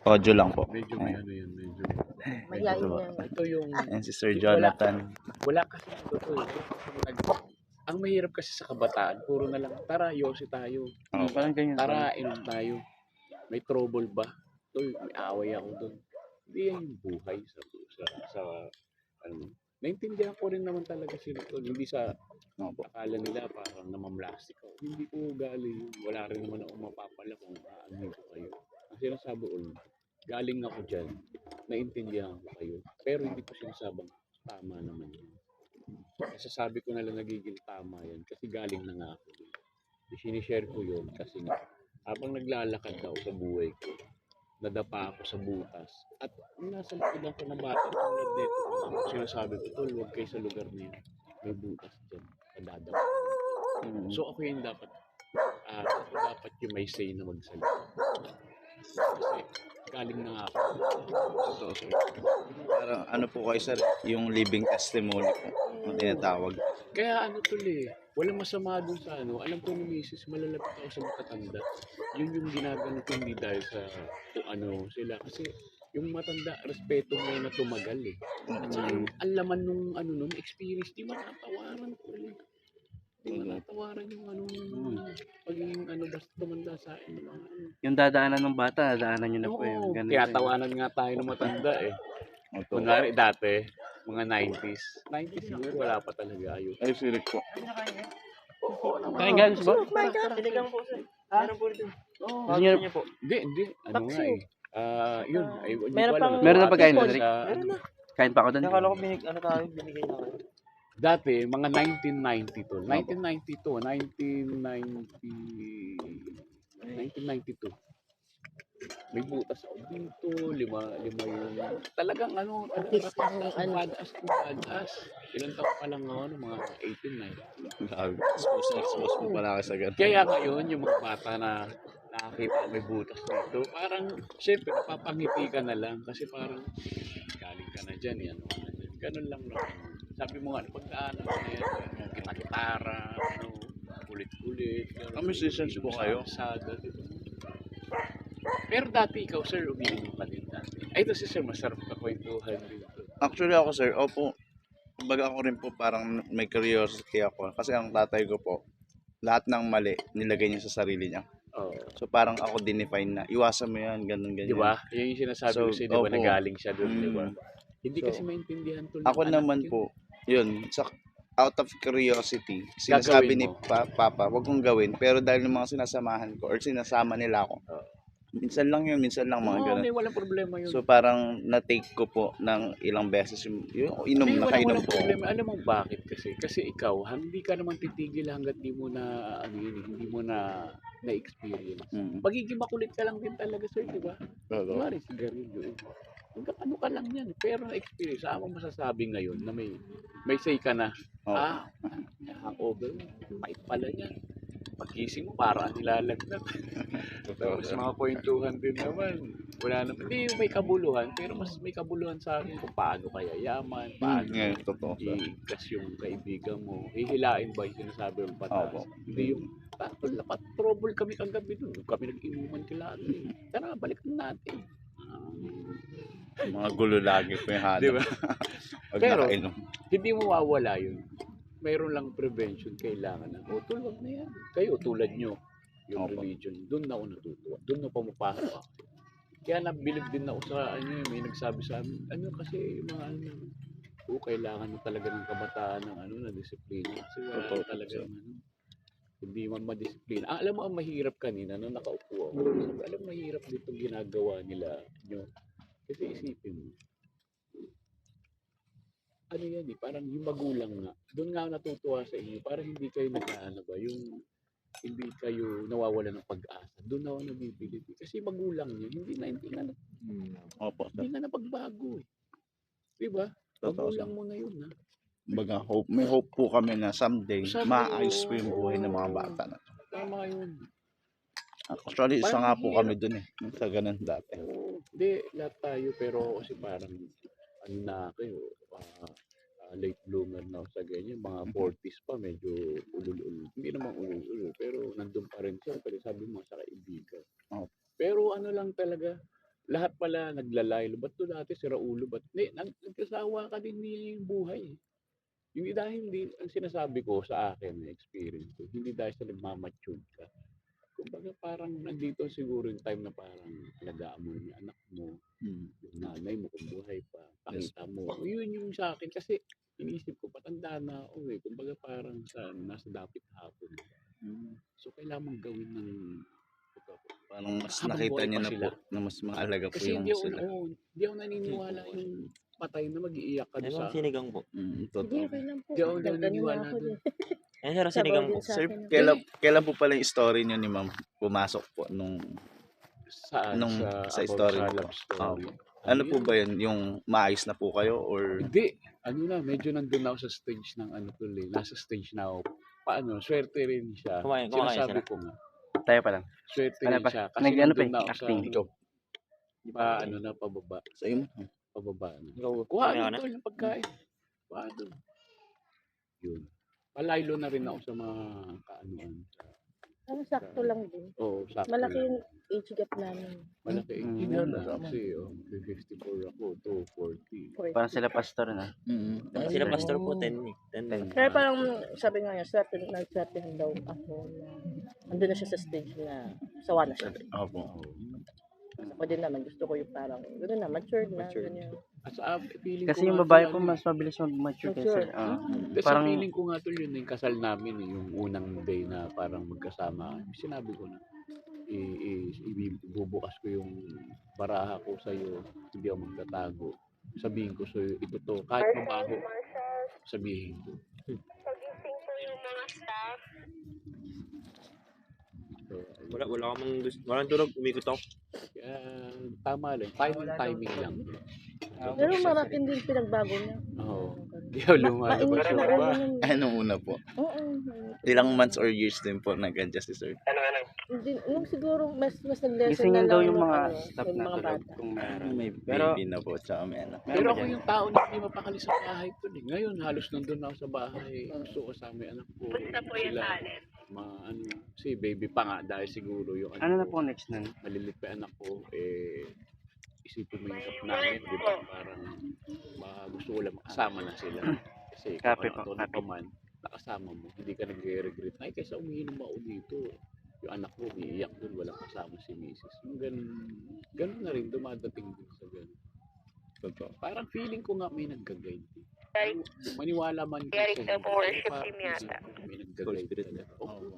Audio lang po. Medyo may ano yan, medyo. Mayain Ito ba? yan. Ito yung, Ayan si Sir Jonathan. wala kasi ito ang mahirap kasi sa kabataan, puro na lang, tara, yosi tayo. Oh, parang ganyan. Tara, inom tayo. May trouble ba? Tol, may away ako doon. Hindi yan yung buhay sa ano. Naintindihan ko rin naman talaga sila tol. Hindi sa akala nila parang namamlastik ako. Hindi ko galing. Wala rin naman ako mapapala kung aanin ko kayo. Ang sinasabi ko, galing ako dyan. Naintindihan ko kayo. Pero hindi ko sinasabang tama naman yun. Sasabi ko na lang nagiging tama yan kasi galing na nga ako. Sinishare ko yun kasi nga habang naglalakad ako sa buhay ko, nadapa ako sa butas. At nasa likod ako na bata tulad dito. Sinasabi ko, tol, huwag kayo sa lugar niyo. May butas dyan. Nadadapa. So ako yung dapat yung may say na magsalita. Kasi galing na nga ako. Totoo, sir. Parang ano po kayo, sir, yung living testimony po, ang tinatawag. Kaya ano tuloy, walang masama dun sa ano. Alam ko ni Mrs. malalapit ako sa matatanda. Yun yung ginagano ko hindi dahil sa kung ano sila. Kasi yung matanda, respeto mo na tumagal eh. At saka yung ang laman nung ano nung experience, di matatawaran ko ulit. Di matatawaran yung ano, pagiging ano basta tumanda sa akin. Yung dadaanan ng bata, dadaanan nyo na po yun. Oo, kaya tawanan nga tayo ng matanda eh. Oto. Kunwari dati, mga 90s. 90s siguro wala pa talaga ayun. Ay, sirik po. Kain guys ba? Sinigang po sir. Meron po rin. Gusto nyo po? Hindi. Ano nga eh. Yun. Meron pang- Meron na pagkain, Meron Roderick? na. Kain pa ako doon. Nakala ko binigay na kayo. Dati, mga 1992. 1992. May butas ako dito, lima yung talagang ano, badass. Ilan taon pa lang ako, mga 18, 19. Grabe. Expose po pala kasi sa ganun. Kaya ngayon, yung mga bata na nakakita may butas dito, parang, syempre, napapangiti ka na lang kasi parang, galing ka na dyan, yan. Ganun lang naman. Sabi mo nga, pagdaanan mo na yan, yung kita-gitara, ano, kulit-kulit. Musicians po kayo? Sada, diba? Pero dati ikaw, sir, umiinom pa din dati. Ay, ito si sir, masarap ka kwentuhan dito. Actually ako, sir, opo, kumbaga ako rin po parang may curiosity ako. Kasi ang tatay ko po, lahat ng mali, nilagay niya sa sarili niya. Oh. So parang ako dinefine na, iwasan mo yan, ganun, ganyan. Di ba? Yan yung sinasabi So, ko sa'yo, di ba, opo. nagaling siya doon, di ba? Hindi So, kasi maintindihan tuloy. Ako naman po, yun, out of curiosity, sinasabi Gagawin ni mo. Papa, wag kong gawin. Pero dahil ng mga sinasamahan ko or sinasama nila ako, minsan lang yun, minsan lang mga Oo, ganun. may walang problema yun. So parang na-take ko po ng ilang beses yung inom, May nakainom walang po. problema. Alam mo bakit kasi? Kasi ikaw, hindi ka naman titigil hanggat di mo na, ano yun, hindi mo na-experience. Pagiging makulit ka lang din talaga, sir, di ba? Kunwari, sigarilyo. Hanggang ano ka lang yan. Pero na-experience, ako masasabi ngayon na may say ka na, hangover, pait pala yan. Pagkising mo, parang nilalagnat. Tapos mga kwentuhan din naman. Wala naman. Hindi may kabuluhan, pero mas may kabuluhan sa akin kung paano kaya yaman, paano Ngayon, totoo. i-ikas yung kaibigan mo. Hihilain ba yung sinasabi ng patas? Opo. Hindi yung, dapat trouble kami kagabi doon. Kami nag-inuman kila. Tara, balik na natin. Mga gulo lagi po yung hanap. Di ba? Pag Pero, nakainom. hindi mo mawawala yun. Mayroon lang prevention kailangan na. O, tulad na yan. Kayo, tulad nyo, yung Opo. religion. Doon na ako natutuwa. Doon na pumapasok ako. Kaya nabilib din ako sa may nagsabi sa amin, kasi yung mga kailangan mo talaga ng kabataan ng na disiplina. Kasi wala Totoo, talaga hindi man madisiplina. Alam mo, ang mahirap kanina nung nakaupo ako. Alam mo, mahirap dito ginagawa nila nyo. Kasi isipin mo, ano yan parang yung magulang nga. Doon nga ako natutuwa sa inyo, parang hindi kayo yung hindi kayo nawawala ng pag-asa. Doon ako nabibilib. Kasi magulang niyo, hindi na Opo. hindi nga napagbago eh. Diba? Totoo, Magulang mo na yun ha. Kumbaga, may hope po kami na someday, Someday, maayos po yung buhay ng mga bata na. Tama yun. Actually, isa nga po kami dun eh. Sa ganun dati. Hindi, lahat tayo pero kasi parang ano na kayo, late bloomer na sa ganyan, mga 40s pa, medyo ulul-ulul. Hindi naman ulul-ulul, pero nandun pa rin siya. Pero sabi mo sa kaibigan. Oh. Pero ano lang talaga, lahat pala naglalaylo. Ba't to dati si Raulo? Ba't? Nagkasawa ka din niya yung buhay. Eh. Yung dahil hindi, ang sinasabi ko sa akin, na experience ko, hindi dahil sa nagmamature ka. Kumbaga parang nandito siguro yung time na parang alagaan mo yung anak mo, Mm. yung nanay mo kung buhay pa, Yes. pakita mo. Yun yung sa akin kasi iniisip ko patanda na ako eh. Kumbaga parang nasa dapit hapon. Mm. So kailangan mong gawin ng Parang mas habang nakita buhay niyo pa na sila. po na mas mahalaga po Kasi yung hindi ako, sila. hindi ako naniniwala yung patay na mag-iiyak ka Ano sa... ang sinigang po? Mm, Hindi, totoo. okay lang po. Hindi ako Nagano na naniniwala ako dun. din. Ano sir, ang Sabaw sinigang po? din sa Sir, akin. kailan po pala yung story niyo ni ma'am pumasok po nung Saan? Nung sa sa about story sa po. love story. ano po ba yun? Yung maayos na po kayo or Hindi. Ano na, medyo nandun na ako sa stage ng ano tuloy. Nasa stage na ako. Paano, swerte rin siya. Kumakain Sinasabi sila? ko nga. Tayo pa lang. Swerte Ano rin pa? siya. Kasi Ano pa nandun eh? na ako sa Acting. ano na, pababa. sa iyo? Pababa na. Ikaw, Kuha kumain ka ano na? to, yung pagkain. Kuha doon. Yun. Palaylo na rin ako sa mga kaanuan. Ano, sakto lang din. Oo, sakto Malaki lang. yung age gap namin. Malaki. Mm. Hindi na kasi, 54 ako, to 40. Parang sila pastor na. Mm. Sila pastor po, 10 eh. 10. Kaya parang sabi nga niya, nagsertihan daw ako na andun na siya sa stage na sawa na siya. Opo. Ako din naman, gusto ko yung parang, gano'n na, matured na, ganyan. As feeling Kasi ko yung nga babae to, po ano, mas mabilis mag-mature Mature. kaysa. Kasi Parang feeling ko nga to yun yung kasal namin eh, yung unang day na parang magkasama. Sinabi ko na, ibubukas ko yung baraha ko sa iyo, hindi ako magtatago. Sabihin ko sa iyo, ito to, kahit mabaho, sabihin ko. So, Wala kamang gusto. Walang tulog, umikot ako. kaya, tama lang, timing lang. Pero marating din pinagbago niya. Oo. Kaya lumalabas Mainit siya na ba? ulo nun. Anong una po? Oo. Ilang months or years din po nag-adjust si sir? Hindi, nung siguro mas gisingin nag-lesson na daw lang yung nung mga ano, staff yung na mga tulog bata. kung meron. May Pero baby na po tsaka may anak. Pero Meron ako ba yung tao na hindi mapakali sa bahay ko. Eh. Ngayon, halos nandun ako sa bahay. Gusto ko kasama yung anak ko. Sila, ano, si baby pa nga dahil siguro yung ano na ko, po next nun? malilit pa yung anak ko, isipin mo yung kap namin, di ba? Parang gusto ko lang makasama na sila. Kasi Kape kung po, ano kape. pa man, nakasama mo, hindi ka nagre-regret. Ay, kaysa umiinom ako dito. Yung anak ko, umiiyak dun, walang kasama si misis. Yung ganun na rin, dumadating din sa ganun. Totoo. Parang feeling ko nga may nagka-guide. Maniwala man kasi. Parang may nagka-guide talaga. Oo,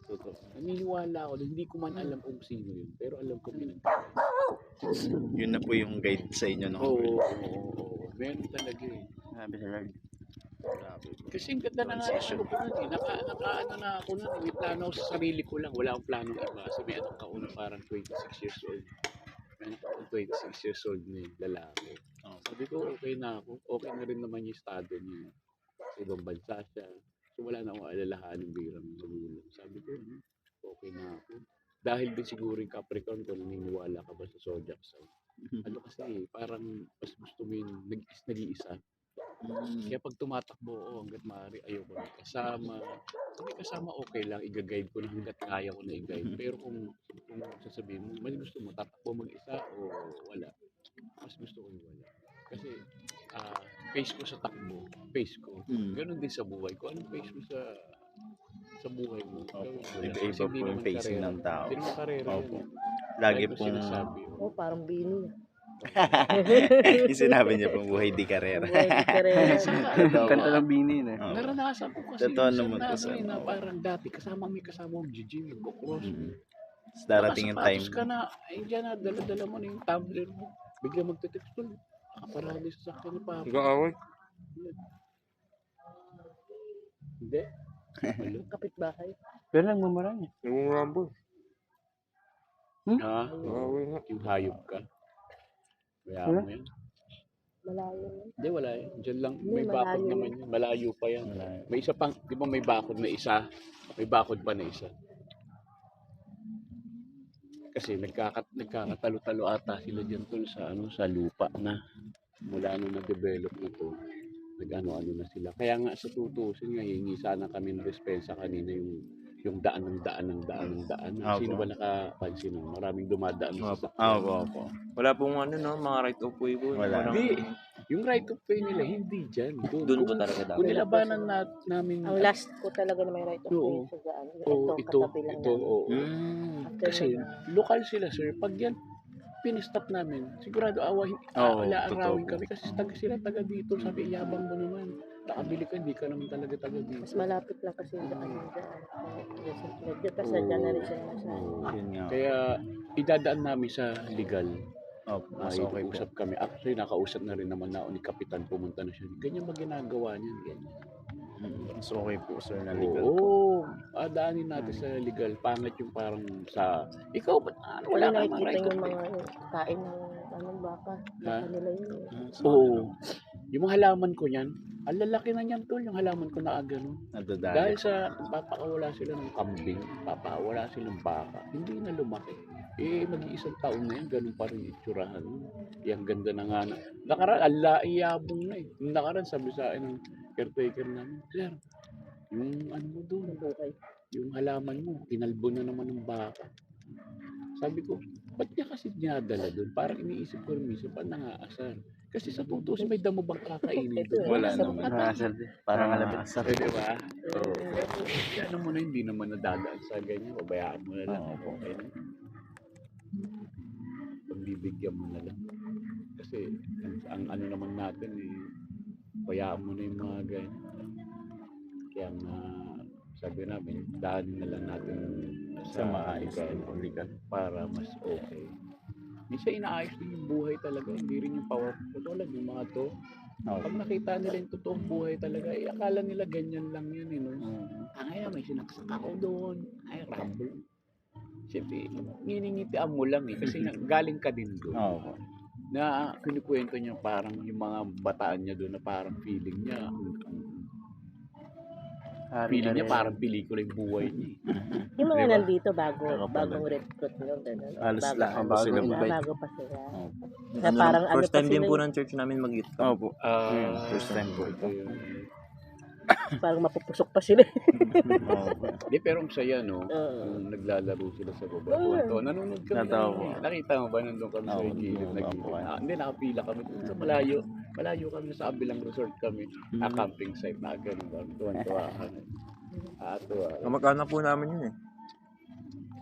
totoo. Naniniwala ako, hindi ko man alam kung sino yun. Pero alam ko may nagka-guide. Yun na po yung guide sa inyo no. Oo. Meron talaga eh. Sabi sa Lord. Kasi ang ganda na nga ano ko nun eh. Naka-ano na ako nun. May plano ako sa sarili ko lang. Wala akong planong iba. Kasi may anak ako na parang 26 years old. May anak ako 26 years old na yung lalaki. Sabi ko, okay na ako. Okay na rin naman yung estado niya. Sa ibang bansa siya. So wala na akong alalahanin bilang magulang. Sabi ko, okay na ako. Dahil din siguro yung Capricorn ko, naniniwala ka ba sa zodiac sign? Ano kasi, parang mas gusto mo yung nag-iisa. Kaya pag tumatakbo ako, hanggat maaari, ayoko na kasama. Kung may kasama, okay lang, i-guide ko na hanggat kaya ko na i-guide. Pero kung sasabihin mo, mas gusto mo tatakbo mag-isa o wala, mas gusto ko yung wala. Kasi, pace ko sa takbo, pace ko. Ganon din sa buhay ko. Anong pace mo sa buhay mo? Iba-iba po yung pacing ng tao. Hindi naman karera. Opo. Yun. Lagi Lagi ko pong sinasabi. Oh, parang bini. yung sinabi niya pong buhay di karera. Buhay di karera. Totoo po. Kanta ng bini na. Oo. Naranasan ko kasi Totoo minsan naman po, na, sir. na parang dati kasama mo gym, nagko-cross. Tapos darating yung time. Nakasapatos ka na, ay dyan na, dala-dala mo na yung tumbler mo. Bigla magte-text ko, nakaparali sa sakyan ni Papa. Nag-aaway? Hindi. Hello? Kapitbahay. Pero nagmamarami. Nag-rumble. Ha? Nag-aaway nga. Yung hayop ka. Kaya Wala. mo yan. Malayo yun. Hindi, wala yan. Diyan lang, Hindi, may bakod malayo naman yan. Malayo pa yan. May isa pang, di ba may bakod na isa? May bakod pa na isa. Kasi nagkakatalo-talo ata sila dyan tol sa sa lupa na mula nung na-develop na to. Nag-ano na sila. Kaya nga sa tutusin nga, hingi sana kami ng respensa kanina yung yung daan ng daan. Opo. Sino ba nakapansin nun? Maraming dumadaan sa Opo. sasakyan. Opo. Wala pong ano, no? Mga right of way po. Wala. Hindi. Yung right of way nila, hindi dyan. Doon po talaga dapat. Kung nilabanan namin, Ang last po talaga na may right of way Oo. sa daan. ito, katabi lang ito, namin. oo. After Kasi nun, lokal sila, sir. Pag yan, pinistop namin, sigurado Oo, wala totoo arawin po. kami kasi taga dito. Sabi, iyabang mo naman. Nakabili ka, hindi ka naman talaga taga dito. mas malapit lang kasi yung daan yung daan. Kasi dyan na rin sila masyado. Yun nga. Kaya, idadaan namin sa legal. Opo, mas Ay, okay po. usap kami. Actually, nakausap na rin naman na ni Kapitan. Pumunta na siya. Ganyan ba ginagawa niyan? Ganyan. Mas okay po, sir, na legal. Oo, daanin natin sa legal. Pangit yung parang sa... Ikaw, Wala wala kang nakikita right yung of way. mga kain ng anong baka. Ha? Baka nila yun. Oo. Yung mga halaman ko niyan, ang lalaki na niyan tol, yung halaman ko na gano'n. Nadadali. Dahil sa papakawala sila ng kambing, papakawala sila ng baka, hindi na lumaki. Eh, mag-iisang taon na yun, ganun pa rin itsurahan. Yung ganda na nga na. Nakaraan, alaiyabong na eh. Yung nakaraan, sabi sa akin ng caretaker namin, sir, yung ano mo doon, yung halaman mo, kinalbo na naman ng baka. Sabi ko, ba't niya kasi dinadala doon? Parang iniisip ko rin minsan, paano nangaasar? Kasi sa tutos, may damo bang kakainin doon? Wala Sa- naman. Parang alabit. Eh, di ba? Oo. Ano mo na, hindi naman nadadaan sa ganyan. Pabayaan mo na lang. Oo. Okay na. Pagbibigyan mo na lang. Kasi, ang ano naman natin, eh, bayaan mo na yung mga ganyan. Kaya nga, sabi namin, daanin na lang natin Sa maayos. legal para mas okay. Minsan inaayos din yung buhay talaga, hindi rin yung power. Tulad yung mga to, pag nakita nila yung totoong buhay talaga, eh, akala nila ganyan lang yun, eh, no? Ay, may sinaksak ako doon. Ay, rumble. Siyempre, niningitian mo lang eh, kasi galing ka din doon. Opo. Na kinikwento niya parang yung mga bataan niya doon na parang feeling niya, parang pelikula yung buhay niya. Yung mga Diba? nandito Pero pala- bagong recruit nyo, gano'n. Halos Bago- lahat po sila. Bago pa sila. Opo. Na parang ano First pa time din sila po eh. ng church namin mag-youth camp. Opo. First time po ito. Parang mapupusok pa sila. Opo. Di, pero ang saya, no? Oo. Kung naglalaro sila sa baba. Oo. Tuwan-tuwa. Nanonood kami. Natawa ng- ko. Nakita mo ba nandun kami sa Oo, gilid? opo. Hindi, nakapila kami. Doon sa malayo. Malayo kami sa kabilang resort kami. Camping site na ganun ba? Tuwan-tuwa kami. Tuwa. Kamag-anak po namin yun eh.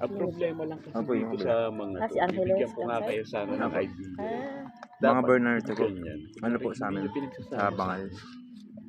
Ang problema lang kasi Opo, yung dito sa mga Ah, si Angeles bibigyan ko nga Campsite? kayo sana ng idea. Ah, Mga Bernardo po. Ganyan. Ano po sa amin? Hindi nyo pinagsasabi Sa Bangal.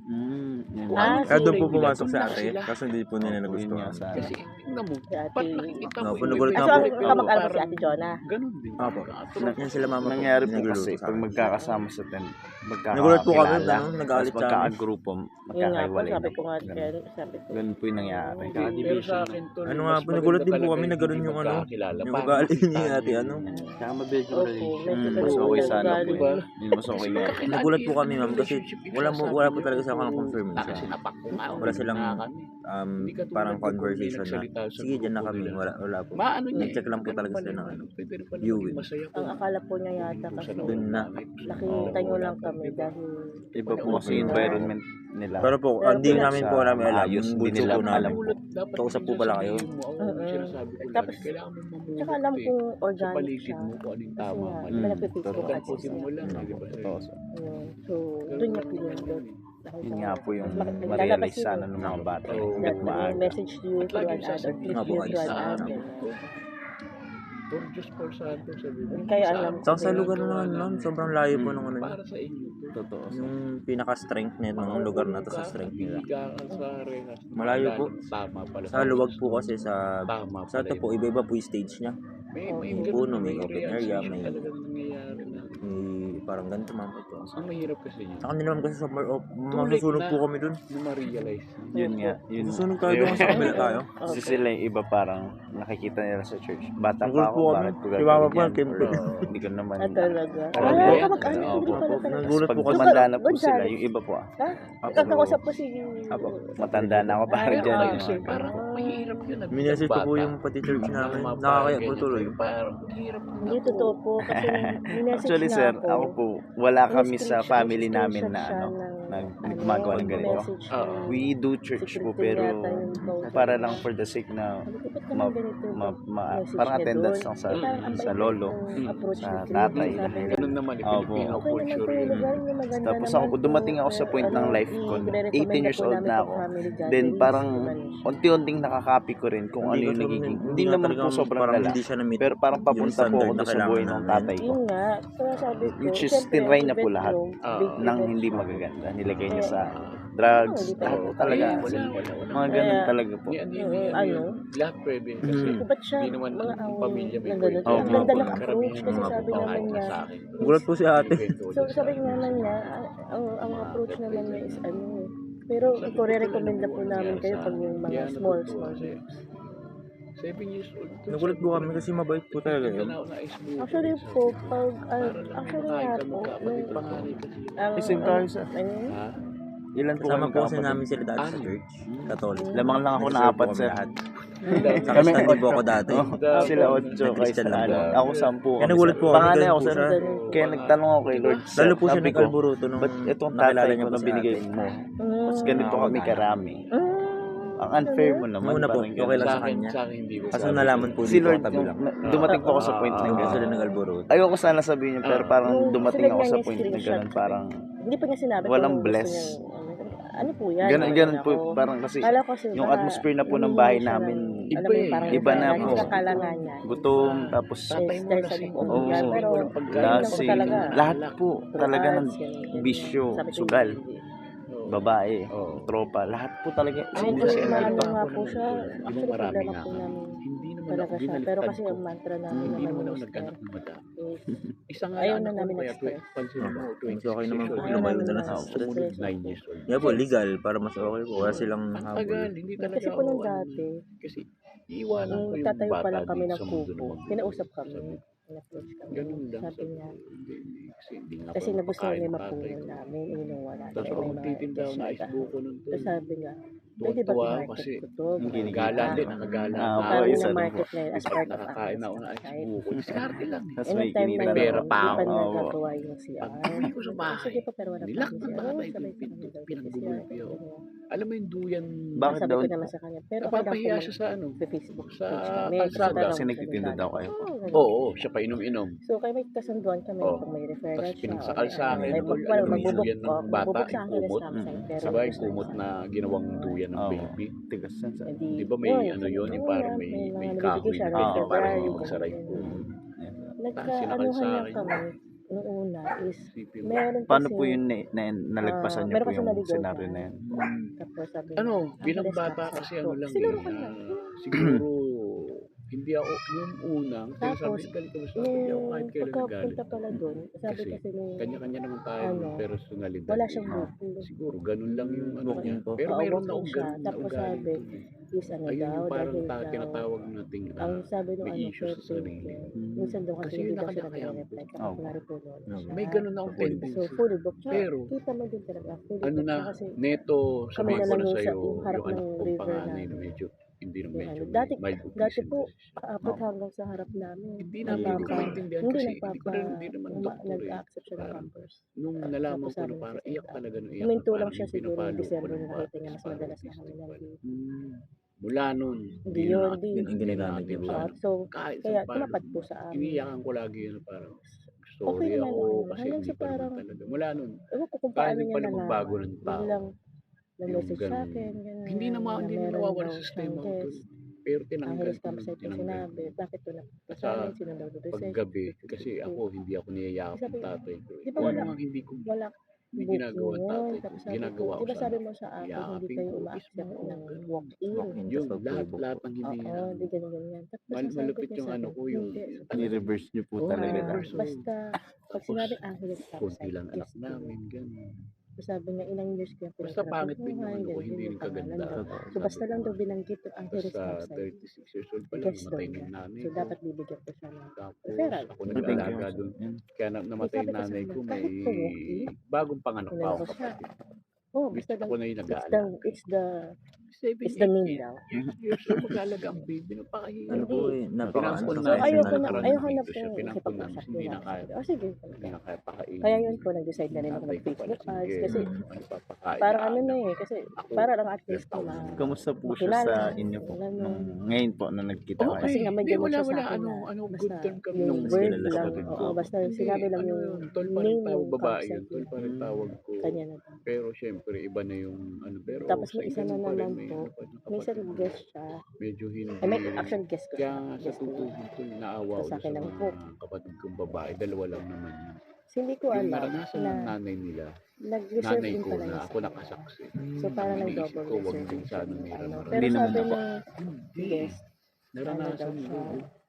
Yan. Ah, Kaya doon po Kulay pumasok nila, sa doon ate. lang Kasi hindi po nila Opo, yun nagustuhan. nga sa Kasi tingnan mo, si Ate. ba't nakikita mo? No, punugulit Ah, na so, po. ang kamag-anak ko si Ate Jonah. Ganun din. Opo. Katulad- Yan sila mama po. Nangyari po Nagluluto kasi sa pag amin. magkakasama sa tent, Nagulat po kami, magkakakilala, ano, nag-aalit tapos sa amin. magkakagrupo, Yun nga po, magkakaiwalay sabi na ko po. nga, Ganun. sabi ko. Ganun po yung nangyari. Pero sa akin, tol, Ano nga mas po, nagulat din po maganda kami na talaga ganun yung ano, magkakilala. yung Parang ugali ni tayo ate, ano. Tsaka mabilis yung Opo, relation. medyo Mas ganun okay ang sana po. ugali Diba? nila. Hindi mas okay nga. Nagulat po kami, ma'am, kasi wala po talaga sa kanang confirm Kasi siya. napak ko nga. Wala silang, na kami. Hindi ka tulad parang ko kung conversation na, nagsalita sa sige, dyan na grupo kami. nila. Wala po. Maano niya Nag-check lang po ganun talaga pala sila ng yung ano, pwede rin pala viewing. maging masaya Ang akala po niya yata Kung kasi saan Dun na. nakita nyo lang kami dahil Iba po kasi yung environment nila. Pero po, hindi Pero namin po namin alam. maayos, Yung hindi bunso nila po namin. alam. Kausap po pala kayo. Tapos, kailangan mo mamulot tsaka alam kong sa organic paligid siya. mo kung ano yung Kasi tama nga, mali. may nagpe-Facebook Totoo. ads Tapusin mo lang, di ba? Totoo. Yun. So, doon niya pinindot. Yun nga po yung Lalabas ma-realize yun sana eh. ng mga bata. Oo. Hanggat maaga. Message to you At through lagi an ad. sasabihin Please nga po you kayo through an sa ad. amin. For Diyos por santo, sabi mo. Kaya alam Saka sa lugar na naman, ma'am, sobrang layo po ng ano niya. Para sa inyo. Totoo. Yung pinaka-strength nito ng lugar na to sa strength nila. Ibigakan sa rehas. Malayo po. Tama pala. Sa luwag po kasi sa Tama sa ito po, iba-iba po yung stage niya. May May puno, may open area, may- talagang nangyayari na. Parang ganito, ma'am. Ito. Ang mahirap kasi yun. Saka hindi naman kasi sa masusunog na. po kami dun. Na ma-realize. Yun nga. Yun. Susunog tayo doon sa kabila tayo. Kasi sila yung iba parang nakikita nila sa church. Bata Nagulat pa ako, po kami. bakit ko Si Mama gagawin po, yan? Kim. Or, hindi ko naman. Ah, talaga. Parang Wala ganyan. ka mag-ano, Oo, hindi po. pala talaga. Nagulat Pag po kasi. tumanda na po Gonzales. sila, yung iba po ah. Ha? Apo. Kakausap po si... Apo. Matanda na ako parang Pero dyan. kayo, yung sir, mga parang ganun. mahirap yun. Minessage ko po yung pati church namin. Nakakaya po tuloy. Parang mahirap. Hindi totoo po kasi minessage Actually niya sir, ako po, wala kami sa family namin na ano, gumagawa ng ganito. message Ah, na We do church secret po din pero yata yung kausap para niya. lang for the sake na Sabi ko, ba't ma, naman ganito yung message parang niya attendance doon? lang sa Eh, parang ang sa bait lolo, ng approach sa ni Chris. tatay. Sabi niya, ganun naman eh, Opo. Filipino okay naman culture po yung yun. lugar niyo, maganda Tapos naman ako, dumating ako sa point ng life ko, no? 18 years old na ako. Then parang unti-unting nakakapi ko rin kung ano yung nagiging, hindi naman po sobrang parang lala, hindi siya na-meet pero parang yung papunta po standard ako na doon sa kailangan buhay ng namin. tatay ko. Yun nga, kaya sabi ko, Which is, syempre, tinry niya po event lahat yun, Ah. big nang event hindi siya. magaganda. Nilagay niya Kaya, sa drugs, hindi lahat talaga. po talaga. Eh, wala. Mga ganun Kaya, talaga po. ano, Lahat pwede. Kasi kung ba't siya, hindi naman mga ang away pamilya may ng kwento. ganun. Ang Oo, ganda oo, ng oo. approach kasi Oo, sabi oo. naman Kahit niya, sa akin. Gulat po si ate. so sabi naman niya, ang approach naman niya is ano, pero i-recommend na po namin kayo pag yung mga small groups. 7 years old. Nagulat po kami kasi mabait po talaga yun. Actually po, pag, actually nga po, nung, ang, Same tayo, sir. ayun, Ha? Ilan po Kasama kami po kasi kapatid? namin sila dati sa church. Catholic. Lamang lang ako na Nag-serve apat, po sir. kami lahat. Mm. Sa Christian po ako dati. Oh, sila 8 kayo Christian sa lang ano. po. Ako 10 Kaya kami. nagulat po kami. Panganay ganun ako, po sir. siya. Kaya nagtanong ako kay Lord, sir. Lalo po siya Sabi ko, nag-alburuto nung ba't itong nakilala tatay niya ko po na si binigay ate. mo? Mas ganito kami karami. Ang unfair mo naman. Una po, parang okay lang ganun. sa kanya. Sa akin hindi ko. Kaso nalaman po Si dito Lord, katabi lang. dumating po ako sa point na Doon po gano'n. sila nag-alburuto. Ayoko sana sabihin yun, pero parang Nung dumating sila ako nga sa yung point na screenshot. gano'n. Parang hindi pa niya sinabi Walang kung gusto bless. niyang, ano po yan? ganun po. Ako. Parang kasi Kala ko kasi yung baka atmosphere na po ng namimili bahay siya namin, alam mo yung parang iba na referral. po. Kasi akala nga niya, gutom, tapos Tatay mo Esther na sa si loob Oo, niya. Pero walang pagkain. yun lang po lasing, talaga. lahat po talaga ng Drugs, ganun. bisyo, Sabi ko, sugal, hindi. babae, Oo. tropa, lahat po talaga. Ay, Hindi kasi siya maano nalito. nga po siya. Hindi mo Actually, marami problema nga po kami. namin Hindi naman talaga ako siya. Pero binaliktad kasi ko. ang mantra namin Hindi naman naman ako ni nagkanak Esther ng madami. is Isa nga ayaw anak na ko namin kaya stress. pansin mo, Mas 26 okay naman years po. old. Ayaw Lumayo namin na na lang sa stress. stress. 9 years old. Yeah po, legal. Para mas okay po. Wala silang Ang habol. tagal, hindi talaga Kasi po ako, nung ano, dati, kasi iiwanan ko nung yung tatayo pa bata lang kami dito ng sa mundo kuko, ng magulang. kinausap Sabi kami, ko, in-approach kami. ganun lang. Sabi niya, Hindi nga kasi pa nagustuhan mapakain niya ng mapuno tatay ko. namin, inuwa natin. Tapos Eh, ako may mga magtitinda ako guest na na ice buko nun So sabi nga, pwede ba Tuwa ako i-market kasi ko to? gala din, nakagala Ah, na opo, Sabi ako. isa niya rin market po. ngayon as Pag part of nakakain ako ng ice Ahas buko, diskarte lang eh. Tapos Eh, may nung time kinita na na pera yun, pa hindi ako. pa Oo. nagagawa yung CR. Pag uwi ko sa bahay, Sige pa, pero wala pa nilak kami ng CR. tatay Oo, ko sabay yung pinto, kami pinaggugulpi ako. ganyan. Alam mo yung duyan, Bakit Sabi daw? ko naman sa kanya, pero okay lang napapahiya po siya sa ano. Facebook sa page namin. kalsada. Kasi Kasi nagtitinda daw kayo. Oo, siya pa inom-inom. So, kaya may kasunduan kami Oh. pag may referral Tapos siya. pinagsakal sa akin, May tol, magbubok, alam mo yung magbubok, duyan ng bata, magbubok sa yung akin kumot. ng pero Sabay, gusto kumot niya. na ginawang duyan ng Oo. baby. Tigas yan, sir. Edi, Di ba may ano yun, yung parang may mga kahoy nabibigay siya, na ganyan, Oo, parang February, magsaray ganyan. po. Nagka-anuhan na kami noong una is Isipin mo. meron Paano kasi, po yun nalagpasan niyo meron po kasi yung naligaw scenario na. na yan? Tapos sabi Ano, niya, bilang Angeles bata Campsite kasi po. ano lang Sinuro eh, ka na. siguro hindi ako yung unang Tapos, sinasabi galing ko sa hindi ako kahit kailan nagalit. pagkapunta pala doon, sabi Kasi, kasi nung Kanya-kanya naman tayo ng Ano, personalidad. wala eh. siyang grupo. Siguro ganun lang yung ano Walk-in niya. po. Pero Oo, mayroon walk-in akong siya. ganun na Tapos ugali sabi, ko eh. is ano Ayun daw, yung parang dahil daw, tinatawag nating ang sabi nung may ano, issue sa sarili. caretaker. Minsan daw kasi Kasi hindi yun daw siya nakalaki nag-reply Oo. kapag naripuno na siya. May ganun akong Depende. tendency. So, fully booked siya. Pero, Kita mo din talaga, fully ano booked na, siya kasi neto kami sabihin na ko lang na yung sa'yo, yung harap yung anak ng kong river panganay na namin. medyo, hindi na Yung medyo, ano, dati mild dati autism po, kasi. aabot hanggang sa harap namin. Hindi namin ko maintindihan kasi hindi ko rin, hindi naman doktor eh. Nag-accept siya ng Parang, pampers. nung nalaman Tapos ko na sabi parang niya, iyak talaga nung iyak. Huminto na lang parang siya yung siguro pinapalo ng ko December ng na bata nakita niya is mas parang madalas na autistic kami pa rin. nandito. Mula nun, Hindi yun, hindi. Yung ginagawa natin niyo. sa So, kahit kaya sa tumapat po sa amin. iniiyakan ko lagi yun na parang Okay sorry naman ako naman. kasi Hanggang hindi sa pa naman parang, talaga. Mula nun, ewan ko kung kaya paano din niya pala magbago nalaman. ng tao. Biglang nag-message Yung sa ganun. akin. Ganun, Hindi na hindi na meron nawawala daw sa sistema ko siyang dun. guest. Pero tinanggal Angeles ko, Campsite yung tinanggal sinabi. ko. Bakit to napunta Sa sa amin? Sino daw doon? Paggabi, kasi ako hindi ako niyayakap Sabi ng ko, tatay ko. di ba Kung wala- ano ang hindi ko Wala hindi booking ginagawa ng yun. tatay ko, Tapos sabi ko, ginagawa ko di ba sa sabi anak. mo sa akin, hindi Yakapin kayo ko, umaakit Facebook ng ko, walk-in. Walk-in, Yun, tas lahat Facebook lahat po. ng hindi Oo, di ganyan. Tapos ang sagot malupit niya yung sa ano akin, ko, yung hindi. Ni-reverse niyo po Oo, talaga Ah, lahat. reverse. basta, pag Tapos, sinabi Angeles konti Campsite, lang anak guest ko. namin, gano'n. So sabi niya, ilang years kaya Basta pangit din yung ano ko, hindi rin kaganda. So basta lang daw binanggit yung Angeles Basta Campsite. 36 years old pa lang, Guest daw namatay na niya. yung nanay So ko. dapat bibigyan ko siya ng Tapos referral. ako Thank you. nag-alaga doon. Kaya namatay Sabi ko yung sa nanay kanya, ko, may kahit po walk-in, bagong panganak pa Inano ako ko siya. kapatid. Oh, Which basta ako lang, na yung it's nag-aalaga. the is the name daw. Years old, mag-aalaga ang baby. Napakahirap. Ano po eh, napaka Pinampun So, namin, ayoko na, nagkaroon ayoko ng na dito po siya, pinampun namin, makipag-usap hindi nila. na kaya. Oh, sige. Hindi na kaya pakainin. Kaya yun po, nag-decide na rin ako Tatay ko pala, mag-Facebook ads. sige, Kasi ano papakain parang na ano na anak. eh, kasi Ako, para lang at least Ako, na Kamusta po siya makilala. sa inyo po? Ano. Ngayon po, na nagkita Okay. kayo. Kasi nga may Hindi, ganun siya sa wala, akin na ano, good basta term kami yung nung word kilala sa lang, kapatid oo, ko. basta Hindi, sinabi lang ano yung yun, tol pa rin name, tawag yung babae concept yun, tol pa rin niya. tawag ko. Kanya na. Pero syempre, iba na yung ano, pero Tapos sa may isa na ganun pa rin, naman may po, ano pa rin may isang kapatid ko. guest siya. Medyo hindi. Ay, may actual guest ko Kaya siya. nga sa Guest ko. tutusin ko, naawa Sa ko akin sa lang mga po. kapatid kong babae, dalawa lang naman yun. So, hindi ko Yung alam naranasan na ng nanay nila, nag-reserve nanay din ko pala na niya ako sa kanila. nakasaksi. So, parang Iniisip nag-double ko, wag din reservation sana yung nila ano. marami. Pero Hindi naman sabi po. ng guest, Naranasan daw ko. siya,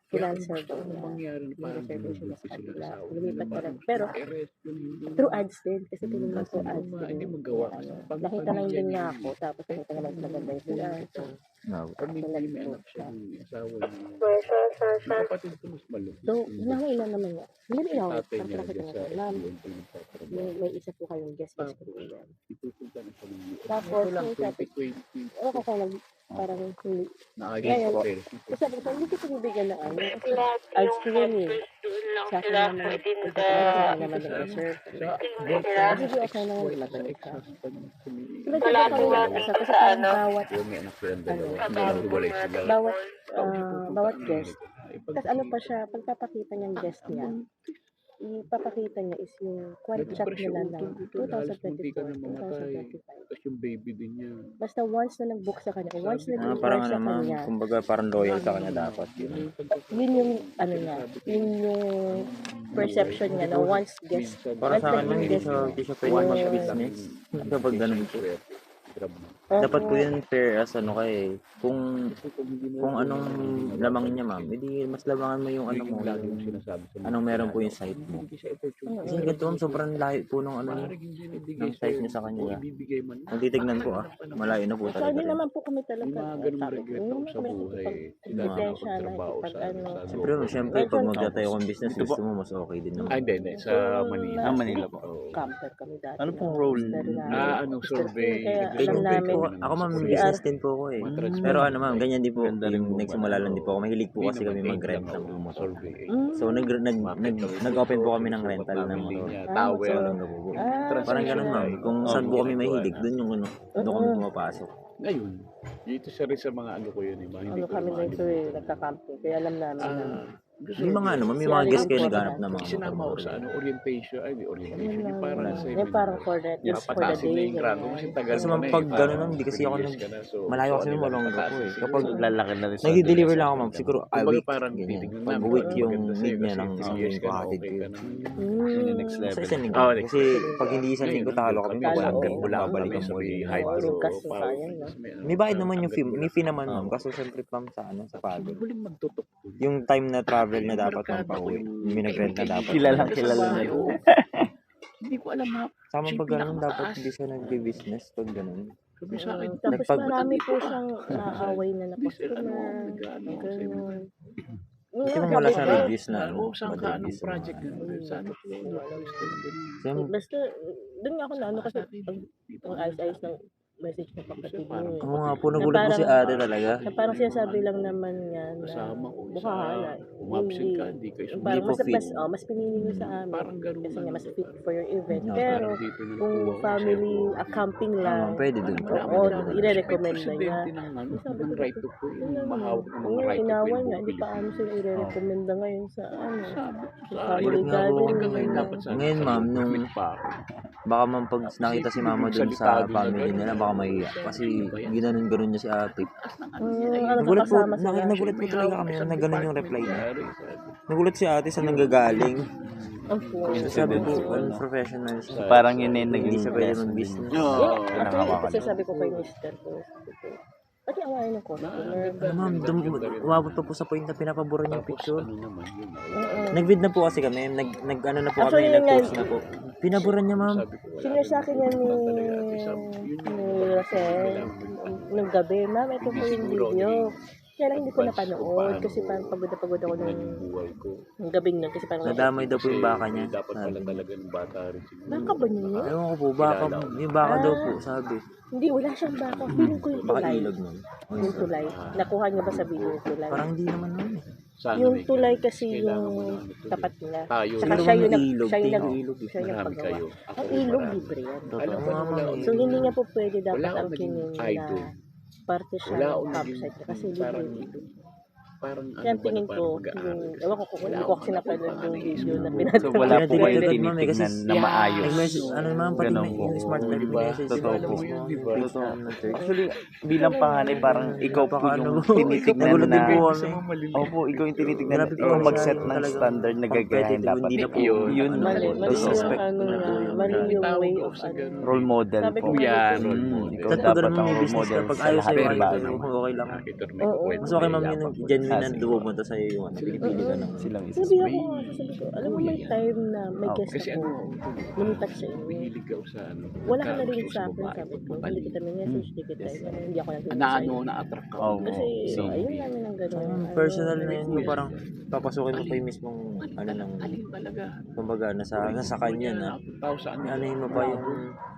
Kaya financer gusto daw ko niya. mangyari na parang Reservation niya binubuntis sa sila kanila. sa asawa. Lumipat ka Parang lang. Pero, arrest yun, hindi through mo- ads din. Kasi tinignan ko ads din. Hindi magawa kasi Ano, pag nakita lang pamilya din niya niya yun ako. eh. Tapos nakita niya mas maganda yung sila. So, No. Kami so hindi may anak nag-post siya siya. ng asawa niya. Yung kapatid ko mas malupit. So, inawa ilan naman niya. Hindi na inawa. Tatay Parang niya nakita dyan niya sa ko. Ma'am, UNT nagtatrabaho. may isa po kayong guest Tapos, speaker. ipupunta na siya ng US. Tapos, Ito lang, yung sabi, 2020. ako ko nag, parang hindi. Naayos Ngayon, ko rin. kasi sabi ko, hindi kita bibigyan ng ano. Kasi, ads ko yun eh. Sa akin naman, sa akin naman nag-reserve. Sa Kasi di okay naman sa matanong ka. ex-husband ko. Wala ko rin nag-asa kasi parang bawat, Yun, may anak silang dalawa. Ano? Naghiwalay sila. bawat guest. Tapos ano pa siya, pagpapakita niyang guest niya, ipapakita niya is yung chat nila ng 2024, 2025. Tapos yung baby din niya. Basta once na nag-book sa kanya, o once na Ah, nag-inquire parang sa ano ma'am, kanya, kumbaga parang loyal sa kanya dapat yun. yun yung, ano niya, yun yung perception niya na once guest, Para sa akin naging ma'am, hindi guest siya, hindi siya pwede Yung- mag-business. Kapag ganun po. Grab na. Dapat po Oo. yun fair as ano kay kung anong lamangin niya ma'am, edi mas lamangan mo yung ano mo, lagi yung yung sinasabi sa anong meron po yung site mo. Kasi ganito ma'am, sobrang layo po nung ano ng size niya sa kanya. Ibibigay man. Kung titignan po malayo na po So, talaga hindi rin. naman po kami talaga. Yung mga ganung sabi ko, regret hindi ako naman sa kami buhay. Sila nakikipag-intensya, nakapagtrabaho sa nakikipag-ano. Siyempre, siyempre pag magtatayo kang business, gusto mo mas okay din naman. Ay, hindi. Sa Manila. Ah, Manila po. Oo. Camper kami dati. Ano pong role? Anong survey? Kaya Eh, alam yung namin, po, ako ma'am, CR. business din po ako eh. Pero ano ma'am, ganyan din po, Ganda rin yung po nagsimula lang din po ako. Mahilig po kasi kami mag-rent ng motor. So nag-open po kami ng rental ng motor. Tower. So lang po po. Ah, Parang ganun ma'am, kung saan po kami mahilig, doon yung ano, doon kami pumapasok. Ngayon, dito sa rin sa mga ano ko yun, iba. Hindi ano ko kami naman. dito eh, nagka-camping. Kaya alam namin na. May mga ano, may mga guest kayo naghanap ng mga Sinama ko motor. sa ano, orientation. Ay, di orientation. Yung parang sa Yung parang for the, just for the Papatasin na day. yung grado. Kasi tagal Kasi mo ma'am, na eh, pag parang gano'n ma'am, hindi kasi ako 3 years ka na, so, malayo kasi ano ma'am, malong lang, po eh. patasin. Kapag Lalaki na rin sa nag-deliver lang ako ma'am, siguro a Kumbaga week, parang ganyan. titignan Pag namin, week parang yung maganda need sa'yo niya kasi ng 3 isang years linggo, ka na, hatid okay ko. ka na. Yun yung next Sa level. isang linggo. Oh, Kasi pag hindi isang linggo, talo kami, Talo, walang oo. babalikan mo ulit yung high araw. Gas yung sayang, no? May bayad naman yung fee, may fee naman ma'am, kaso syempre ma'am sa ano, sa pagod. Huling magtutok. Yung time na travel na dapat ma'am pauwi, may nag-rent na dapat. Kilalang kilala na. Hindi ko alam ha. Sa amin pag ganun, dapat hindi siya nag-business pag ganun. Sabi sa akin, Tapos Nagpag- marami po siyang naaway na na Please, ano, customer. nag-ano ako sa Ganun. Kasi ma'am wala siyang reviews na ano, Oo, saan bad ka, anong reviews sa project mga- na? Saan po? Kasi ma'am, Basta, doon nga ako na ano kasi ang ayos-ayos ng message ng kapatid mo eh. ako nga po, nagulat po si ate talaga. Na parang sinasabi lang naman niya na Kasama ko mukha hala. umabsent ka, hindi kayo Parang Hindi po mas, fit. mas pinili niyo sa amin. Parang ganun Kasi lang. nga mas fit for your event. No, Pero Parang dito na kung nakuha ko family camping lang, Ma'am, pwede dun. oo, i-recommend na niya. Ng right to po, yung mahawak ng mga Oo, right to po inawan yung niya. Hindi pa ano sila i-recommenda ngayon sa ano. Sa family Ulit nga po, gathering. ngayon ma'am, nung baka ma'am pag nakita si mama dun sa family nila, baka mahiya. Kasi ginanon-ganon niya si ate. Ano Nagulat po, kasama sila. nagulat po talaga kami na gano'n yung reply niya. Nagulat si ate sa nanggagaling. Ang po. Sabi ko, unprofessional siya. Parang yun eh, Hindi siya pwede naging mag-business. Actually, kasi sabi ko kay Mr. ko, pati awayan ng customer. Ma'am, umabot pa po sa point na pinapaboran yung picture. Ano naman yun? Nag-vid na po kasi kami, ano na po Actually, kami, yun nga, nag-post na po. Pinaboran niya ma'am. Senior sa akin yan ni Rosel nung gabi, ma'am, ito po yung video. Kaya lang hindi ko advice kung napanood paano kasi parang pagod na pagod ako tignan nung yung buhay ko. gabing nun kasi parang Nadamay daw po yung baka niya. Dapat pala Sabi. talaga ng bata rin siguro. Baka ba yun yun? Ewan ko po, baka, Kilala ko. yung baka daw po, Ah. sabi. Hindi, wala siyang baka. Feeling ko yung Baka tulay. ilog nun. O, Yung tulay. Nakuha niya ba sa video yung tulay? Parang hindi naman nun eh. Sana Yung may tulay ganun. kasi Kailangan yung mo ng ano to, tapat nila. Tayo. Saka Pero siya kung yung nag- ilog, siya yung tingin nag- ilog eh. siya yung Marami paggawa. kayo. Ako Ang rin ilog, marami. libre yan. Totoo Alam ko nga, wala ma'am, akong eh. So, hindi niya po pwede Wala dapat akong ang naging kinin idol. na parte siya Wala ng akong naging website niya kasi parang libre. parang Kaya ang tingin ko, ewan ko kung hindi ko kasi napanood yung video na pinatawag. So, wala po kayo Pinatitigan, ma'am, eh, kasi tinitignan na maayos. Nag-message, ano naman, pati Ganun may, po. yung smart life Diba? message. Totoo po. Totoo. Actually, bilang panganay, parang ikaw po Baka yung ano, tinitignan nagulat din po na... kami. Opo, ikaw yung tinitignan na Grabe po ikaw siya, mag-set yung ng talagang standard na gagayahin competitive, dapat. hindi na po Yun, ano, Mali, mali yung disrespect ano na na, po yung mali grabe. yung Tawag way ako of sa ano. ganun. role model Sabi po. ko nga Yan, dito, role model. Ikaw Kasi pag dapat ganun ang may role business model ka, pag sa ayaw lahat sa'yo, ng ayaw bagay. sa'yo, okay lang. Ito may Oo. kukwento. Mas okay ma'am yun, genuine na Sige. dumupunta sa'yo yung ano, pinipili ka naman. Silang isa. Sabi ako nga, sabi ko, alam mo may time na may Oo. guest Kasi ako, ano, lumipat sa inyo. mahilig ako sa ano. Wala ka na rin gusto sa ko akin, babae, sabi ko. mabalik. Hindi kita message, hindi kita, hindi ako nag-message Na sa ano, inyo. na-attract ako. Oo. Kasi, Same. ayun namin ang gano'n. Personal na yun, yung parang papasukin mo pa yung mismong ano ng Alin talaga. kumbaga nasa kanya na Tao sa ano. ano mo pa yung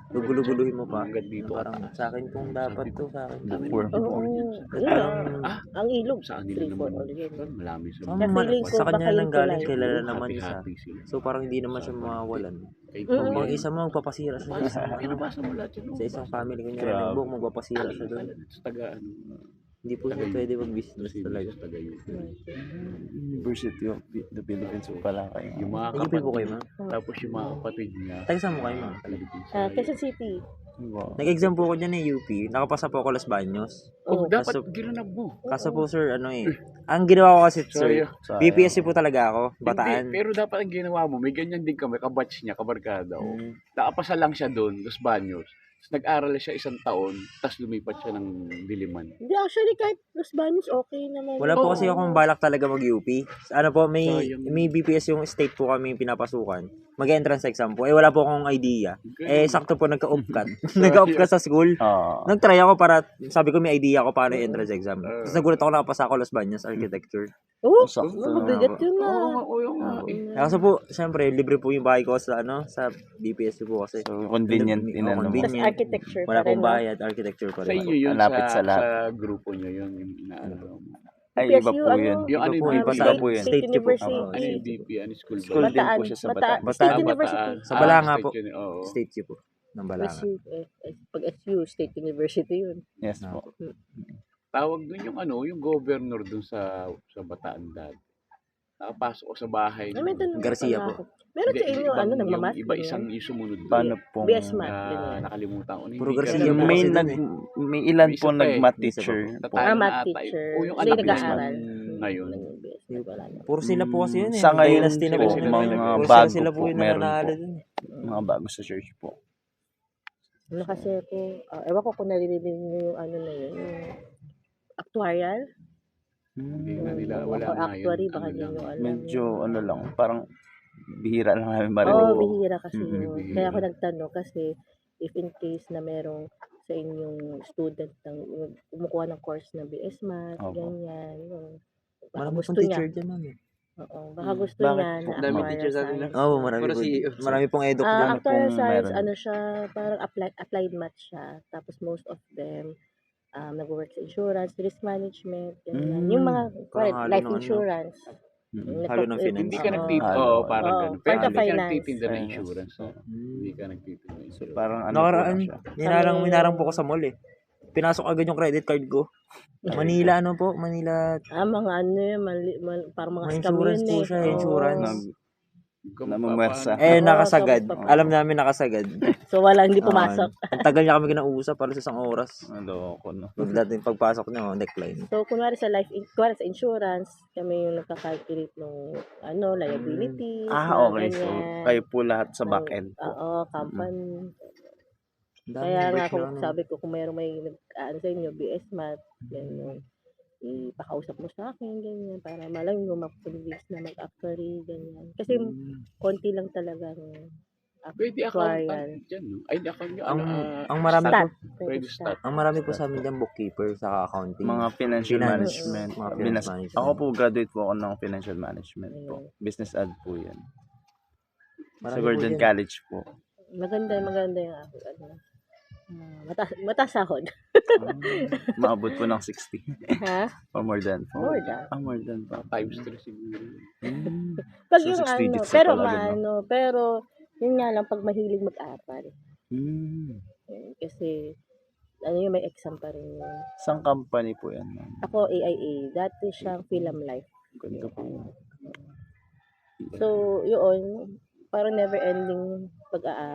gugulu-guluhin mo pa. Hanggang dito. Parang sa akin kung dapat to sa akin. Before. Oo, yun na. Ang ilog, Sa kanila free for naman. all yun. Malami sa Ang Kaya feeling ko sa kanya baka nang yung galing, tulay. kilala naman siya. Happy sila. So parang hindi naman siya mawawalan. Kay Mm-mm. Kung isa mo magpapasira siya sa isang, Pinabasa mo lahat yun. sa isang family kanya Grabe. ng buhok, magpapasira siya doon. Sa taga ano. Hindi po siya pwede mag-business talaga. Sa taga yun. University of the Philippines po pala kayo. Yung mga Nag-UP po kayo ma'am? Tapos yung mga kapatid niya. Taga saan mo kayo ma'am? Quezon City. Wow. Nag-exam po ako dyan UP. Nakapasa po ako Las Baños. Oh, dapat Kaso- ginanap mo. Kaso po sir, ano eh. Ang ginawa ko kasi Sorry. sir, BPSC po talaga ako. Hindi, Bataan. pero dapat ang ginawa mo, may ganyan din kami, kabatch niya, kabarkada. Mm. Nakapasa lang siya doon, Los Baños. Tapos nag-aral siya 1 taon, tapos lumipat siya ng Diliman. Hindi, actually, kahit Los Baños, okay naman. Wala po kasi akong balak talaga mag-UP. Ano po, may Sayang. BPS yung state po kami pinapasukan. Mag-entrance exam po. Eh wala po akong idea. Eh sakto po nagka-upcut. Nagka-upcut sa school. Nag-try ako para, sabi ko may idea ako paano yung entrance exam. Tapos nagulat ako nakapasa ako Los Baños Architecture. Oo, Sakto mabigat yun na. Oo, yung nga. Kaso po, syempre, libre po yung bahay ko sa sa BPS po kasi. So, convenient din Oo, ano. Tapos convenient. architecture Wala pa rin. pong bayad, architecture pa Sa rin. inyo yun, Malapit sa lahat. sa grupo nyo yun, yung inaano mo. Ay, iba po yun. Yung ano Iba po, yung iba Iba po yun. State niyo po. University. Oo, Ano yung BP, ano yung school ba? School din Bataan. po siya sa Bataan. Bataan. State Bataan. University. Sa Balanga po. state yun, oo. State yun po. Ng Balanga. SU, pag SU, State University yun. Yes po. Tawag dun yung ano, yung governor dun sa Bataan dati. Nakapasok ko sa bahay. Ay, may tanong Garcia pala po. ako. Meron sa Hindi, inyo, ibang- ano, yung nagmamath? Iba isang sumunod. Paano pong... BS Math. Na ganyan. nakalimutan ko. Puro Hindi ka Garcia na- po may kasi dun may ilan May po isa pa nag-math eh. teacher Sa po. tayo na Math ata, teacher. o yung Hindi anak nag-aaral. ngayon. Wala na. Puro sila po kasi yun eh. Sa ngayon Dynasty na po, kasi nila. mga Puro bago sila po, yung meron nananalo po. dun eh. Mga bago sa church po. Ano kasi ako, ewan ko kung naririnig niyo yung ano na yun, yung actuarial. Hindi na nila, wala Or nga yun. actuary, baka Ano hindi lang. nyo alam. Medyo ano lang, parang bihira lang namin Oo, marinig. bihira kasi Mm-mm, yun. bihira. Kaya ako nagtanong kasi if in case na merong sa inyong student ng kumukuha ng course na BS Math, Opo. ganyan. Yung, baka Marami gusto pong niya. teacher dyan ma'am eh. Oo, baka gusto Bakit niya po? na Dami actuarial teacher sa atin, science. Oo, marami Para po. si- Marami pong eduk Ah, dyan. actuarial kung science, meron. ano siya, parang applied math siya. Tapos most of them, nag-work sa insurance, risk management, ganyan. Yung mga Parang halo life ng ano. insurance. Mm. Halo ng finance. Hindi ka Oo. nagtitinda. Ano, Oo, parang oo, ganun. part Pero of hindi ka finance. nagtitinda ng Finance. insurance. Hindi ka nagtitinda ng So insurance. parang ano Nakaraan, po siya. minarang po ko sa mall eh. Pinasok agad yung credit card ko. Manila ano po? Manila, Mga ano yun, parang mga may scam insurance yun po eh. siya, Oo. insurance. Namumwersa. Eh, Oo, nakasagad. tapos- Alam namin nakasagad. So wala, hindi pumasok. Ang tagal niya kami kinausap para sa isang oras. Ano ko no. Pagdating pagpasok niya, decline. So kunwari sa kunwari sa insurance, kami yung nagka-calculate ng liabilities. Okay. So kayo po lahat sa back end po. Oo, company. Ang dami Kaya ng nga break kung na ano. sabi ko kung mayroong may ano sa inyo, BS Math, ganyan. Ipakausap mo sa akin, ganyan, para malang mo ma-convince na mag-actuary, ganyan. Kasi konti lang talagang Pwede accountant actuarial. dyan, no? Ay, hindi account nyo. Ang marami Stat. po, Pwede Stat. ang marami po sa amin dyan bookkeeper sa accounting. Mga financial Finance. management. Mga finance management. Ako po, graduate po ako ng financial management po. Business ad po yan. Sa Marami po Gordon dyan. College po. Maganda yung mataas sahod. Maabot po ng 60. Ha? Or more than. More than. More than pa. Times 3 siguro. Pag So, yung 6 digits na pero pala, no? pero yun nga lang pag mahilig mag-aral. Mm. Kasi yung may exam pa rin yun. Isang company po yan, ma'am. Ako AIA, dati siyang Film Life. Ganda po. So, yun, parang never ending pag-aaral.